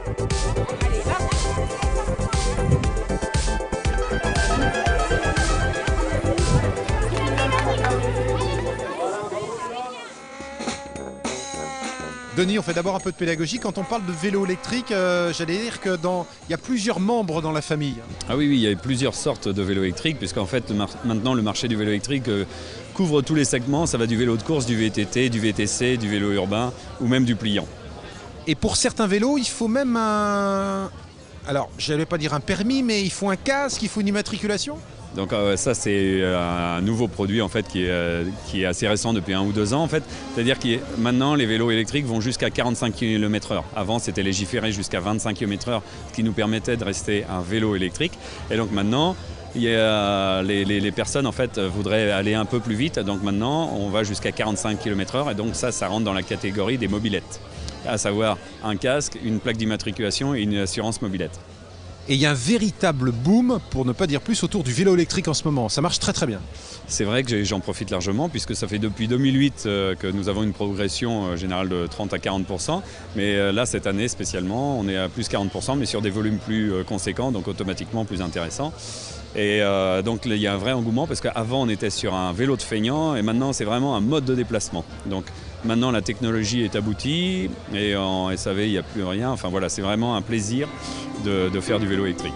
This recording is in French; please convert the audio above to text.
Allez, hop. Denis, on fait d'abord un peu de pédagogie. Quand on parle de vélo électrique, j'allais dire qu'il y a plusieurs membres dans la famille. Ah oui, il y a plusieurs sortes de vélos électriques, puisqu'en fait, maintenant, le marché du vélo électrique couvre tous les segments. Ça va du vélo de course, du VTT, du VTC, du vélo urbain ou même du pliant. Et pour certains vélos, il faut même un... Alors, je n'allais pas dire un permis, mais il faut un casque, il faut une immatriculation. Donc ça, c'est un nouveau produit en fait, qui est assez récent depuis 1 ou 2 ans. En fait. C'est-à-dire que maintenant, les vélos électriques vont jusqu'à 45 km/h. Avant, c'était légiféré jusqu'à 25 km/h, ce qui nous permettait de rester un vélo électrique. Et donc maintenant, les personnes en fait, voudraient aller un peu plus vite. Donc maintenant, on va jusqu'à 45 km/h. Et donc ça rentre dans la catégorie des mobylettes, à savoir un casque, une plaque d'immatriculation et une assurance mobilette. Et il y a un véritable boom, pour ne pas dire plus, autour du vélo électrique en ce moment. Ça marche très très bien. C'est vrai que j'en profite largement puisque ça fait depuis 2008 que nous avons une progression générale de 30 à 40%. Mais là, cette année spécialement, on est à plus 40%, mais sur des volumes plus conséquents, donc automatiquement plus intéressants. Et donc il y a un vrai engouement parce qu'avant on était sur un vélo de feignant et maintenant c'est vraiment un mode de déplacement. Donc maintenant la technologie est aboutie et en SAV il n'y a plus rien. Enfin voilà, c'est vraiment un plaisir de faire du vélo électrique.